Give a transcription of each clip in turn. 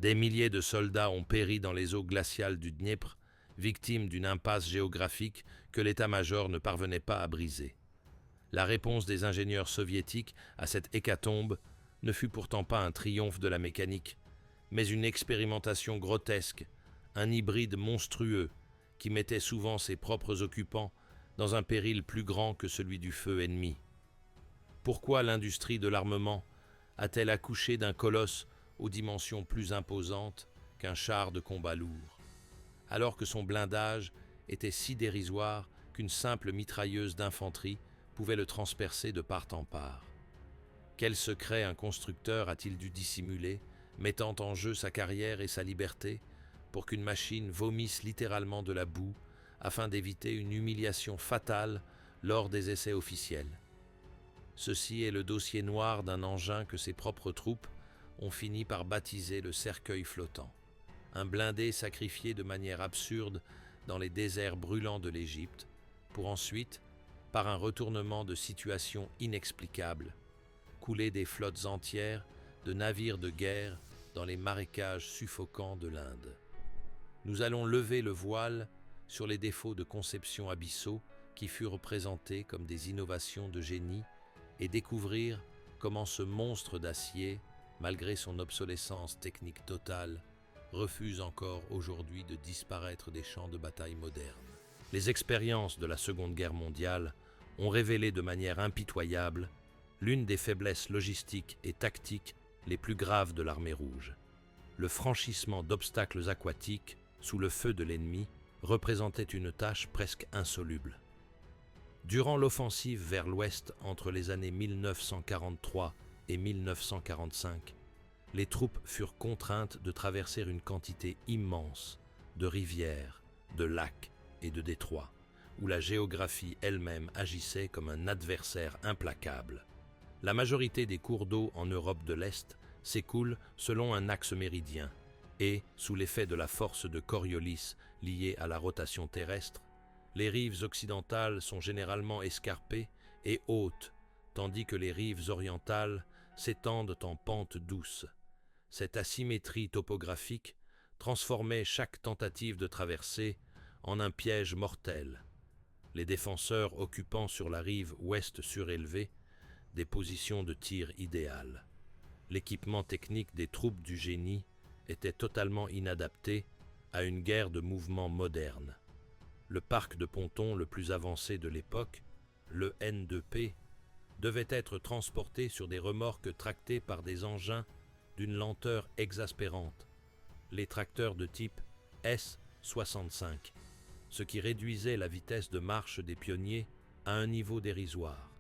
Des milliers de soldats ont péri dans les eaux glaciales du Dniepr, victimes d'une impasse géographique que l'état-major ne parvenait pas à briser. La réponse des ingénieurs soviétiques à cette hécatombe ne fut pourtant pas un triomphe de la mécanique, mais une expérimentation grotesque, un hybride monstrueux qui mettait souvent ses propres occupants dans un péril plus grand que celui du feu ennemi. Pourquoi l'industrie de l'armement a-t-elle accouché d'un colosse aux dimensions plus imposantes qu'un char de combat lourd, alors que son blindage était si dérisoire qu'une simple mitrailleuse d'infanterie pouvait le transpercer de part en part? Quel secret un constructeur a-t-il dû dissimuler, mettant en jeu sa carrière et sa liberté, pour qu'une machine vomisse littéralement de la boue afin d'éviter une humiliation fatale lors des essais officiels? Ceci est le dossier noir d'un engin que ses propres troupes ont fini par baptiser le cercueil flottant. Un blindé sacrifié de manière absurde dans les déserts brûlants de l'Égypte, pour ensuite, par un retournement de situation inexplicable, couler des flottes entières de navires de guerre dans les marécages suffocants de l'Inde. Nous allons lever le voile sur les défauts de conception abyssaux qui furent présentés comme des innovations de génie et découvrir comment ce monstre d'acier, malgré son obsolescence technique totale, refuse encore aujourd'hui de disparaître des champs de bataille modernes. Les expériences de la Seconde Guerre mondiale ont révélé de manière impitoyable l'une des faiblesses logistiques et tactiques les plus graves de l'armée rouge. Le franchissement d'obstacles aquatiques sous le feu de l'ennemi représentait une tâche presque insoluble. Durant l'offensive vers l'ouest entre les années 1943 et 1945, les troupes furent contraintes de traverser une quantité immense de rivières, de lacs et de détroits, où la géographie elle-même agissait comme un adversaire implacable. La majorité des cours d'eau en Europe de l'Est s'écoulent selon un axe méridien et, sous l'effet de la force de Coriolis liée à la rotation terrestre, les rives occidentales sont généralement escarpées et hautes, tandis que les rives orientales s'étendent en pente douce. Cette asymétrie topographique transformait chaque tentative de traversée en un piège mortel, les défenseurs occupant sur la rive ouest surélevée des positions de tir idéales. L'équipement technique des troupes du génie était totalement inadapté à une guerre de mouvement moderne. Le parc de pontons le plus avancé de l'époque, le N2P, devait être transporté sur des remorques tractées par des engins d'une lenteur exaspérante, les tracteurs de type S-65, ce qui réduisait la vitesse de marche des pionniers à un niveau dérisoire.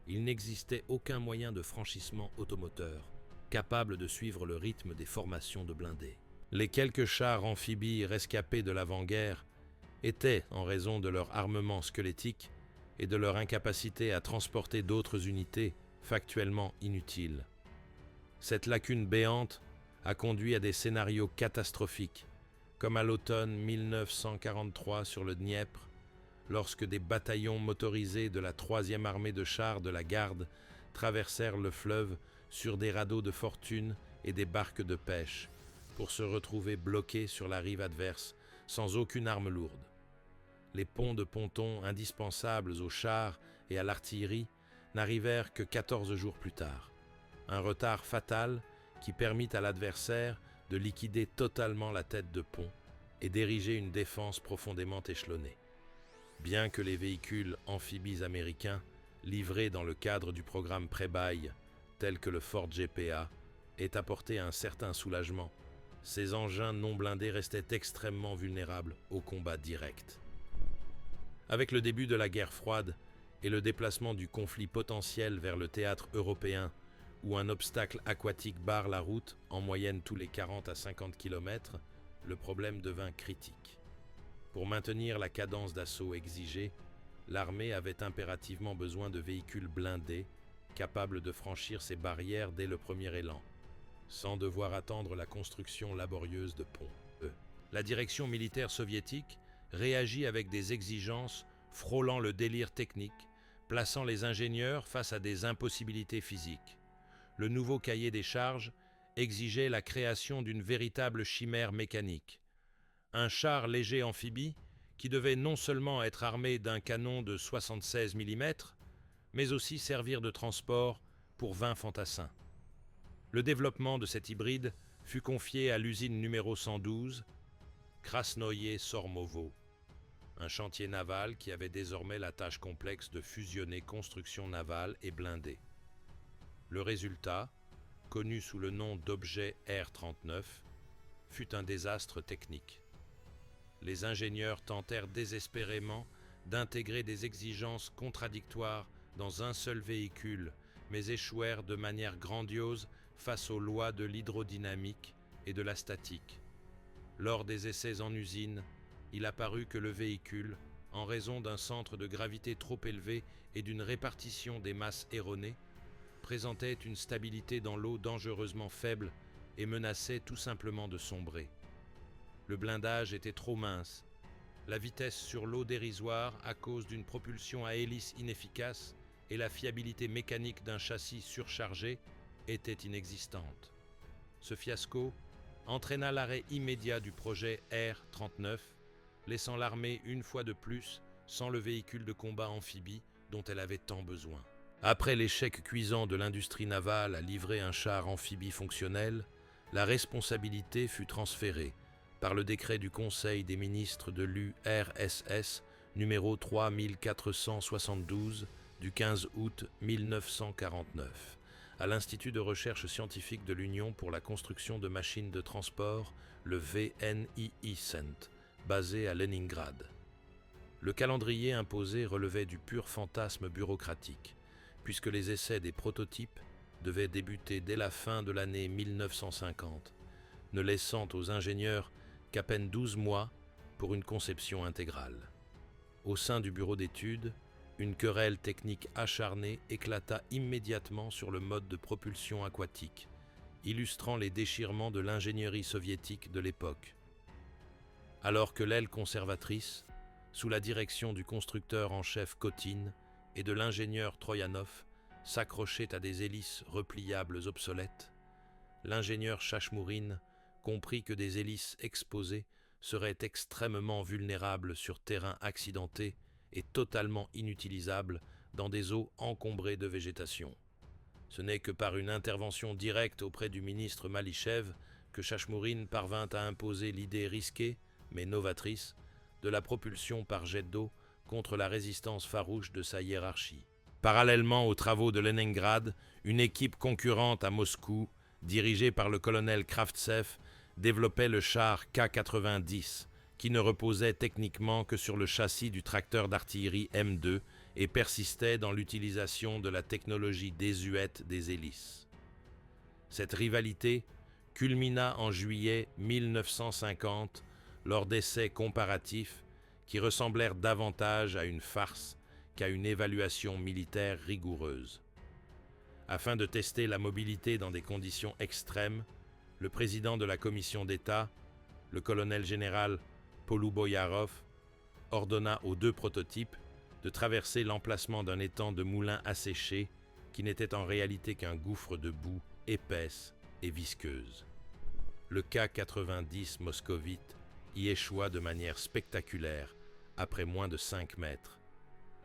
Il n'existait aucun moyen de franchissement automoteur capable de suivre le rythme des formations de blindés. Les quelques chars amphibies rescapés de l'avant-guerre étaient, en raison de leur armement squelettique et de leur incapacité à transporter d'autres unités, factuellement inutiles. Cette lacune béante a conduit à des scénarios catastrophiques, comme à l'automne 1943 sur le Dniepr, lorsque des bataillons motorisés de la 3e armée de chars de la garde traversèrent le fleuve sur des radeaux de fortune et des barques de pêche, pour se retrouver bloqués sur la rive adverse sans aucune arme lourde. Les ponts de pontons indispensables aux chars et à l'artillerie n'arrivèrent que 14 jours plus tard. Un retard fatal qui permit à l'adversaire de liquider totalement la tête de pont et d'ériger une défense profondément échelonnée. Bien que les véhicules amphibies américains, livrés dans le cadre du programme Pré-Baille, tels que le Ford GPA, aient apporté un certain soulagement, ces engins non blindés restaient extrêmement vulnérables au combat direct. Avec le début de la guerre froide et le déplacement du conflit potentiel vers le théâtre européen, où un obstacle aquatique barre la route en moyenne tous les 40 à 50 km, le problème devint critique. Pour maintenir la cadence d'assaut exigée, l'armée avait impérativement besoin de véhicules blindés, capables de franchir ces barrières dès le premier élan, sans devoir attendre la construction laborieuse de ponts. La direction militaire soviétique réagit avec des exigences frôlant le délire technique, plaçant les ingénieurs face à des impossibilités physiques. Le nouveau cahier des charges exigeait la création d'une véritable chimère mécanique. Un char léger amphibie qui devait non seulement être armé d'un canon de 76 mm, mais aussi servir de transport pour 20 fantassins. Le développement de cet hybride fut confié à l'usine numéro 112, Krasnoye-Sormovo, un chantier naval qui avait désormais la tâche complexe de fusionner construction navale et blindée. Le résultat, connu sous le nom d'objet R-39, fut un désastre technique. Les ingénieurs tentèrent désespérément d'intégrer des exigences contradictoires dans un seul véhicule, mais échouèrent de manière grandiose face aux lois de l'hydrodynamique et de la statique. Lors des essais en usine, il apparut que le véhicule, en raison d'un centre de gravité trop élevé et d'une répartition des masses erronée, présentait une stabilité dans l'eau dangereusement faible et menaçait tout simplement de sombrer. Le blindage était trop mince, la vitesse sur l'eau dérisoire à cause d'une propulsion à hélice inefficace et la fiabilité mécanique d'un châssis surchargé était inexistante. Ce fiasco entraîna l'arrêt immédiat du projet R-39, laissant l'armée une fois de plus sans le véhicule de combat amphibie dont elle avait tant besoin. Après l'échec cuisant de l'industrie navale à livrer un char amphibie fonctionnel, la responsabilité fut transférée par le décret du Conseil des ministres de l'URSS numéro 3472 du 15 août 1949 à l'Institut de recherche scientifique de l'Union pour la construction de machines de transport, le VNII-CENT, basé à Leningrad. Le calendrier imposé relevait du pur fantasme bureaucratique, puisque les essais des prototypes devaient débuter dès la fin de l'année 1950, ne laissant aux ingénieurs qu'à peine 12 mois pour une conception intégrale. Au sein du bureau d'études, une querelle technique acharnée éclata immédiatement sur le mode de propulsion aquatique, illustrant les déchirements de l'ingénierie soviétique de l'époque. Alors que l'aile conservatrice, sous la direction du constructeur en chef Kotin et de l'ingénieur Troyanov, s'accrochait à des hélices repliables obsolètes, l'ingénieur Chachmourine comprit que des hélices exposées seraient extrêmement vulnérables sur terrain accidenté et totalement inutilisables dans des eaux encombrées de végétation. Ce n'est que par une intervention directe auprès du ministre Malichev que Chachmourine parvint à imposer l'idée risquée, mais novatrice, de la propulsion par jet d'eau contre la résistance farouche de sa hiérarchie. Parallèlement aux travaux de Leningrad, une équipe concurrente à Moscou, dirigée par le colonel Kravtsev, développait le char K-90, qui ne reposait techniquement que sur le châssis du tracteur d'artillerie M2 et persistait dans l'utilisation de la technologie désuète des hélices. Cette rivalité culmina en juillet 1950 lors d'essais comparatifs qui ressemblèrent davantage à une farce qu'à une évaluation militaire rigoureuse. Afin de tester la mobilité dans des conditions extrêmes, le président de la commission d'État, le colonel général Poluboyarov, ordonna aux deux prototypes de traverser l'emplacement d'un étang de moulin asséché qui n'était en réalité qu'un gouffre de boue épaisse et visqueuse. Le K-90 moscovite y échoua de manière spectaculaire après moins de 5 mètres,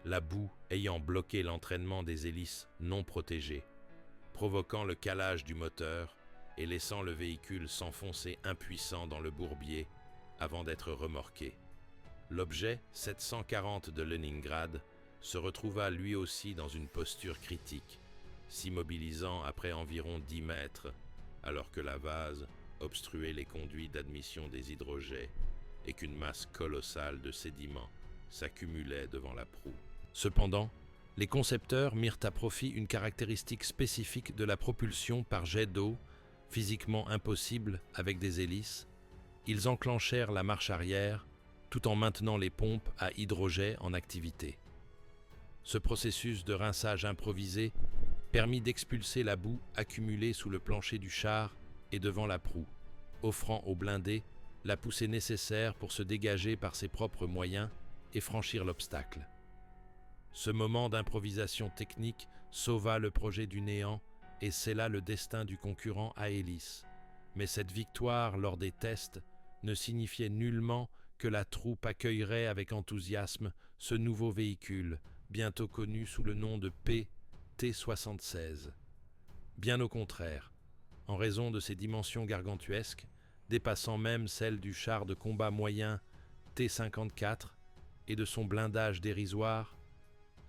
la boue ayant bloqué l'entraînement des hélices non protégées, provoquant le calage du moteur et laissant le véhicule s'enfoncer impuissant dans le bourbier avant d'être remorqué. L'objet 740 de Leningrad se retrouva lui aussi dans une posture critique, s'immobilisant après environ 10 mètres, alors que la vase obstruait les conduits d'admission des hydrojets et qu'une masse colossale de sédiments s'accumulait devant la proue. Cependant, les concepteurs mirent à profit une caractéristique spécifique de la propulsion par jet d'eau, physiquement impossible avec des hélices. Ils enclenchèrent la marche arrière tout en maintenant les pompes à hydrogène en activité. Ce processus de rinçage improvisé permit d'expulser la boue accumulée sous le plancher du char et devant la proue, offrant au blindé la poussée nécessaire pour se dégager par ses propres moyens et franchir l'obstacle. Ce moment d'improvisation technique sauva le projet du néant et scella le destin du concurrent à hélice. Mais cette victoire lors des tests ne signifiait nullement que la troupe accueillerait avec enthousiasme ce nouveau véhicule, bientôt connu sous le nom de PT-76. Bien au contraire, en raison de ses dimensions gargantuesques, dépassant même celles du char de combat moyen T-54 et de son blindage dérisoire,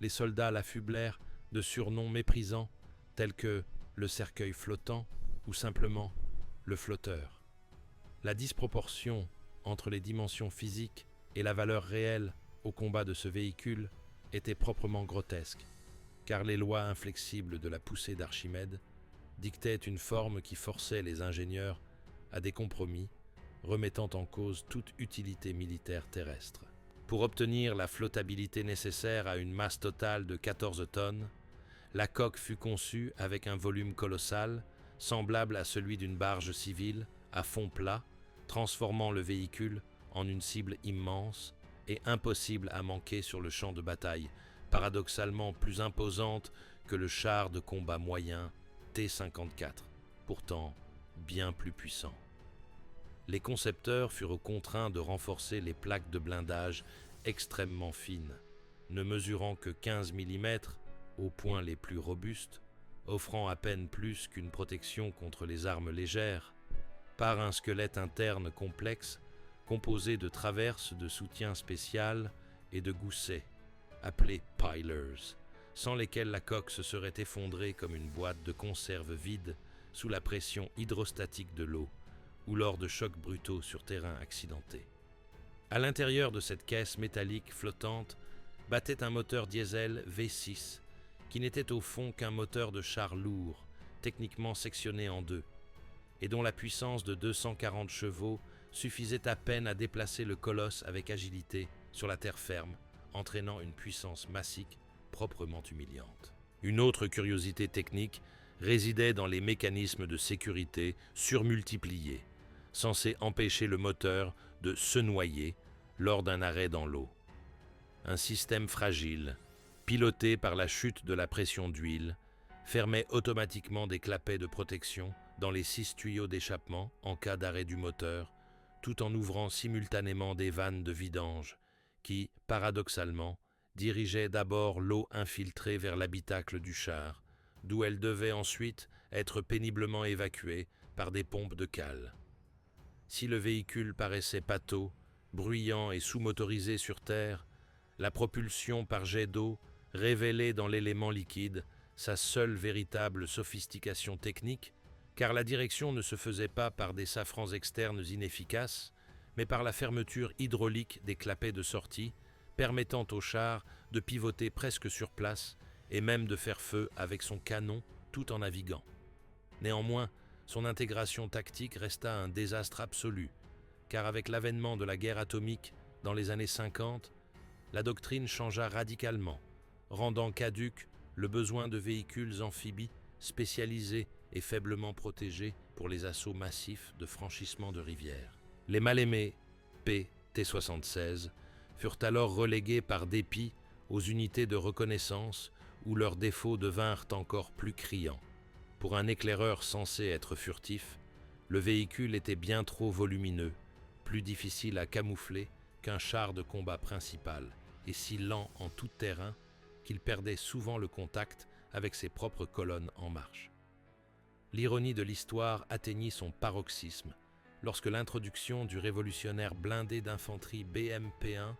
les soldats l'affublèrent de surnoms méprisants tels que le cercueil flottant ou simplement le flotteur. La disproportion entre les dimensions physiques et la valeur réelle au combat de ce véhicule était proprement grotesque, car les lois inflexibles de la poussée d'Archimède dictaient une forme qui forçait les ingénieurs à des compromis, remettant en cause toute utilité militaire terrestre. Pour obtenir la flottabilité nécessaire à une masse totale de 14 tonnes, la coque fut conçue avec un volume colossal, semblable à celui d'une barge civile, à fond plat, transformant le véhicule en une cible immense et impossible à manquer sur le champ de bataille, paradoxalement plus imposante que le char de combat moyen T-54, pourtant bien plus puissant. Les concepteurs furent contraints de renforcer les plaques de blindage extrêmement fines, ne mesurant que 15 mm aux points les plus robustes, offrant à peine plus qu'une protection contre les armes légères, par un squelette interne complexe composé de traverses de soutien spécial et de goussets, appelés pilers, sans lesquels la coque se serait effondrée comme une boîte de conserve vide sous la pression hydrostatique de l'eau ou lors de chocs brutaux sur terrain accidenté. À l'intérieur de cette caisse métallique flottante battait un moteur diesel V6 qui n'était au fond qu'un moteur de char lourd, techniquement sectionné en deux, et dont la puissance de 240 chevaux suffisait à peine à déplacer le colosse avec agilité sur la terre ferme, entraînant une puissance massique proprement humiliante. Une autre curiosité technique résidait dans les mécanismes de sécurité surmultipliés, censés empêcher le moteur de se noyer lors d'un arrêt dans l'eau. Un système fragile, piloté par la chute de la pression d'huile, fermait automatiquement des clapets de protection dans les 6 tuyaux d'échappement en cas d'arrêt du moteur, tout en ouvrant simultanément des vannes de vidange qui, paradoxalement, dirigeaient d'abord l'eau infiltrée vers l'habitacle du char, d'où elle devait ensuite être péniblement évacuée par des pompes de cale. Si le véhicule paraissait pâteau, bruyant et sous-motorisé sur terre, la propulsion par jet d'eau révélait dans l'élément liquide sa seule véritable sophistication technique, car la direction ne se faisait pas par des safrans externes inefficaces, mais par la fermeture hydraulique des clapets de sortie, permettant au char de pivoter presque sur place et même de faire feu avec son canon tout en naviguant. Néanmoins, son intégration tactique resta un désastre absolu, car avec l'avènement de la guerre atomique dans les années 50, la doctrine changea radicalement, rendant caduque le besoin de véhicules amphibies spécialisés et faiblement protégés pour les assauts massifs de franchissement de rivières. Les mal-aimés PT-76 furent alors relégués par dépit aux unités de reconnaissance où leurs défauts devinrent encore plus criants. Pour un éclaireur censé être furtif, le véhicule était bien trop volumineux, plus difficile à camoufler qu'un char de combat principal et si lent en tout terrain qu'il perdait souvent le contact avec ses propres colonnes en marche. L'ironie de l'histoire atteignit son paroxysme lorsque l'introduction du révolutionnaire blindé d'infanterie BMP-1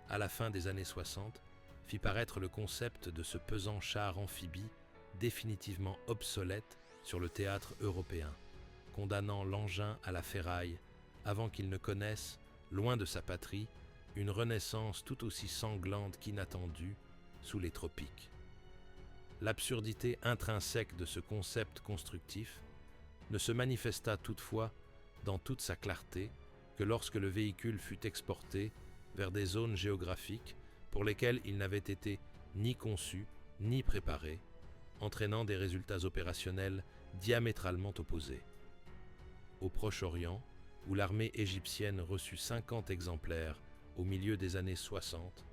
à la fin des années 60 fit paraître le concept de ce pesant char amphibie définitivement obsolète sur le théâtre européen, condamnant l'engin à la ferraille avant qu'il ne connaisse, loin de sa patrie, une renaissance tout aussi sanglante qu'inattendue sous les tropiques. L'absurdité intrinsèque de ce concept constructif ne se manifesta toutefois dans toute sa clarté que lorsque le véhicule fut exporté vers des zones géographiques pour lesquelles il n'avait été ni conçu ni préparé, entraînant des résultats opérationnels diamétralement opposés. Au Proche-Orient, où l'armée égyptienne reçut 50 exemplaires au milieu des années 60,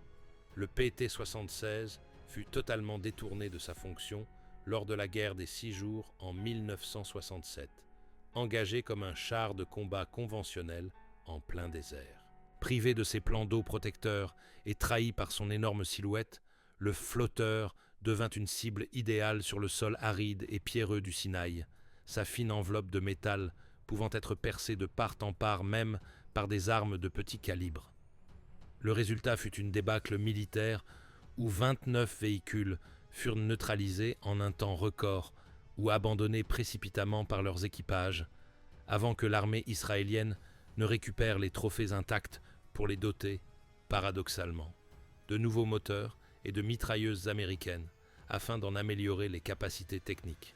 le PT-76 fut totalement détourné de sa fonction lors de la guerre des 6 jours en 1967, engagé comme un char de combat conventionnel en plein désert. Privé de ses plans d'eau protecteurs et trahi par son énorme silhouette, le flotteur devint une cible idéale sur le sol aride et pierreux du Sinaï, sa fine enveloppe de métal pouvant être percée de part en part même par des armes de petit calibre. Le résultat fut une débâcle militaire où 29 véhicules furent neutralisés en un temps record ou abandonnés précipitamment par leurs équipages, avant que l'armée israélienne ne récupère les trophées intacts pour les doter, paradoxalement, de nouveaux moteurs et de mitrailleuses américaines, afin d'en améliorer les capacités techniques.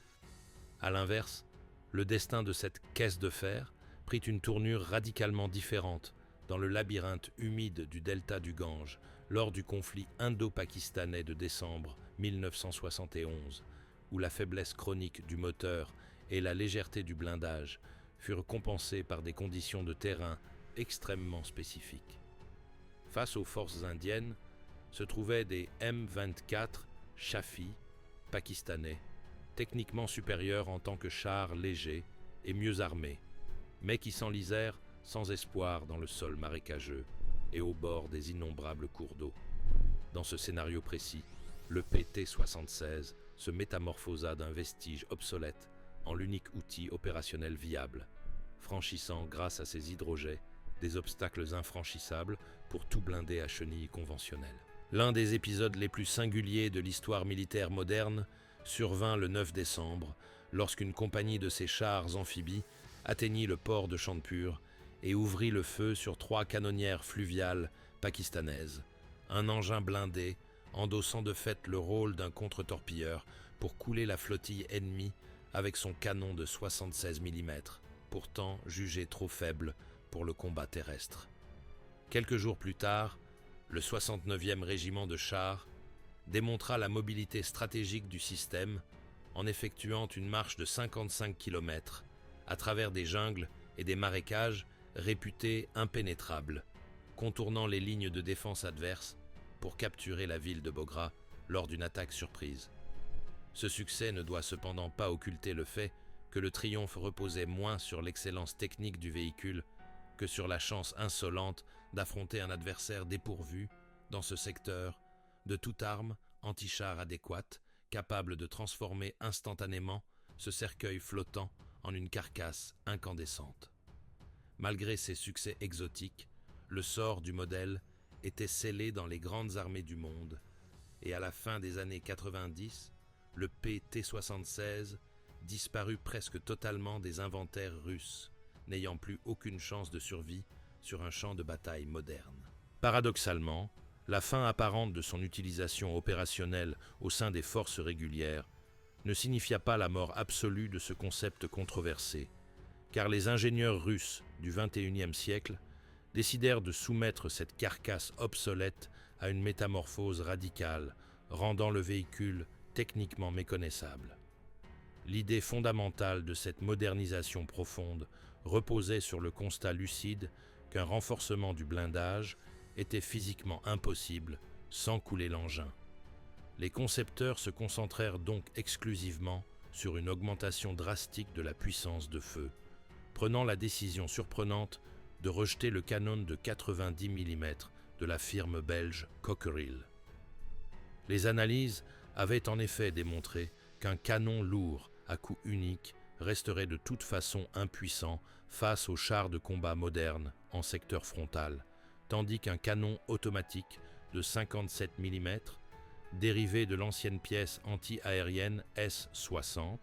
A l'inverse, le destin de cette caisse de fer prit une tournure radicalement différente dans le labyrinthe humide du delta du Gange lors du conflit indo-pakistanais de décembre 1971, où la faiblesse chronique du moteur et la légèreté du blindage furent compensées par des conditions de terrain extrêmement spécifiques. Face aux forces indiennes se trouvaient des M24 Shafi pakistanais, techniquement supérieurs en tant que chars légers et mieux armés, mais qui s'enlisèrent sans espoir dans le sol marécageux et au bord des innombrables cours d'eau. Dans ce scénario précis, le PT-76 se métamorphosa d'un vestige obsolète en l'unique outil opérationnel viable, franchissant grâce à ses hydrojets des obstacles infranchissables pour tout blindé à chenilles conventionnel. L'un des épisodes les plus singuliers de l'histoire militaire moderne survint le 9 décembre, lorsqu'une compagnie de ces chars amphibies atteignit le port de Chandpur et ouvrit le feu sur 3 canonnières fluviales pakistanaises, un engin blindé endossant de fait le rôle d'un contre-torpilleur pour couler la flottille ennemie avec son canon de 76 mm, pourtant jugé trop faible pour le combat terrestre. Quelques jours plus tard, le 69e régiment de chars démontra la mobilité stratégique du système en effectuant une marche de 55 km à travers des jungles et des marécages réputés impénétrables, contournant les lignes de défense adverses pour capturer la ville de Bogra lors d'une attaque surprise. Ce succès ne doit cependant pas occulter le fait que le triomphe reposait moins sur l'excellence technique du véhicule que sur la chance insolente d'affronter un adversaire dépourvu, dans ce secteur, de toute arme anti-char adéquate, capable de transformer instantanément ce cercueil flottant en une carcasse incandescente. Malgré ses succès exotiques, le sort du modèle était scellé dans les grandes armées du monde, et à la fin des années 90, le PT-76 disparut presque totalement des inventaires russes, n'ayant plus aucune chance de survie sur un champ de bataille moderne. Paradoxalement, la fin apparente de son utilisation opérationnelle au sein des forces régulières ne signifia pas la mort absolue de ce concept controversé, car les ingénieurs russes du XXIe siècle décidèrent de soumettre cette carcasse obsolète à une métamorphose radicale, rendant le véhicule techniquement méconnaissable. L'idée fondamentale de cette modernisation profonde reposait sur le constat lucide qu'un renforcement du blindage était physiquement impossible sans couler l'engin. Les concepteurs se concentrèrent donc exclusivement sur une augmentation drastique de la puissance de feu, prenant la décision surprenante de rejeter le canon de 90 mm de la firme belge Cockerill. Les analyses avaient en effet démontré qu'un canon lourd à coup unique resterait de toute façon impuissant face aux chars de combat modernes en secteur frontal, tandis qu'un canon automatique de 57 mm, dérivé de l'ancienne pièce anti-aérienne S-60,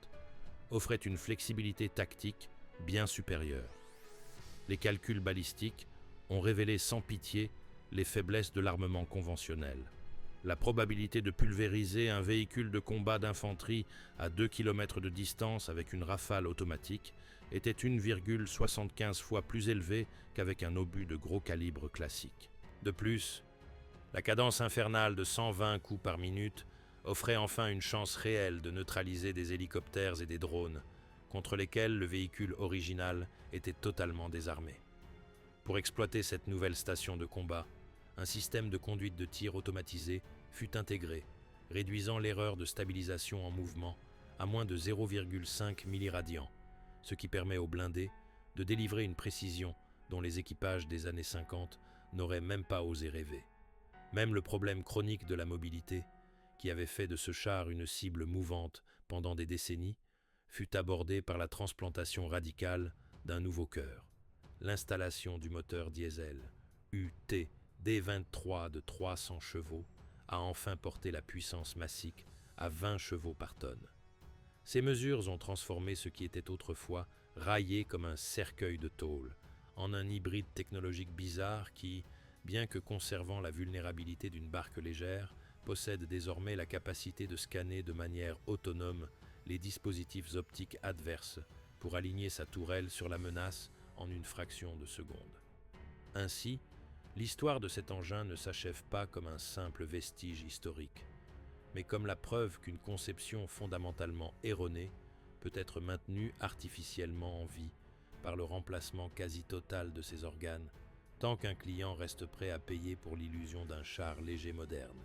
offrait une flexibilité tactique bien supérieure. Les calculs balistiques ont révélé sans pitié les faiblesses de l'armement conventionnel. La probabilité de pulvériser un véhicule de combat d'infanterie à 2 km de distance avec une rafale automatique était 1,75 fois plus élevée qu'avec un obus de gros calibre classique. De plus, la cadence infernale de 120 coups par minute offrait enfin une chance réelle de neutraliser des hélicoptères et des drones, contre lesquels le véhicule original était totalement désarmé. Pour exploiter cette nouvelle station de combat, un système de conduite de tir automatisé fut intégré, réduisant l'erreur de stabilisation en mouvement à moins de 0,5 milliradians, ce qui permet aux blindés de délivrer une précision dont les équipages des années 50 n'auraient même pas osé rêver. Même le problème chronique de la mobilité, qui avait fait de ce char une cible mouvante pendant des décennies, fut abordé par la transplantation radicale d'un nouveau cœur. L'installation du moteur diesel UT D23 de 300 chevaux a enfin porté la puissance massique à 20 chevaux par tonne. Ces mesures ont transformé ce qui était autrefois raillé comme un cercueil de tôle en un hybride technologique bizarre qui, bien que conservant la vulnérabilité d'une barque légère, possède désormais la capacité de scanner de manière autonome les dispositifs optiques adverses pour aligner sa tourelle sur la menace en une fraction de seconde. Ainsi, l'histoire de cet engin ne s'achève pas comme un simple vestige historique, mais comme la preuve qu'une conception fondamentalement erronée peut être maintenue artificiellement en vie par le remplacement quasi total de ses organes, tant qu'un client reste prêt à payer pour l'illusion d'un char léger moderne.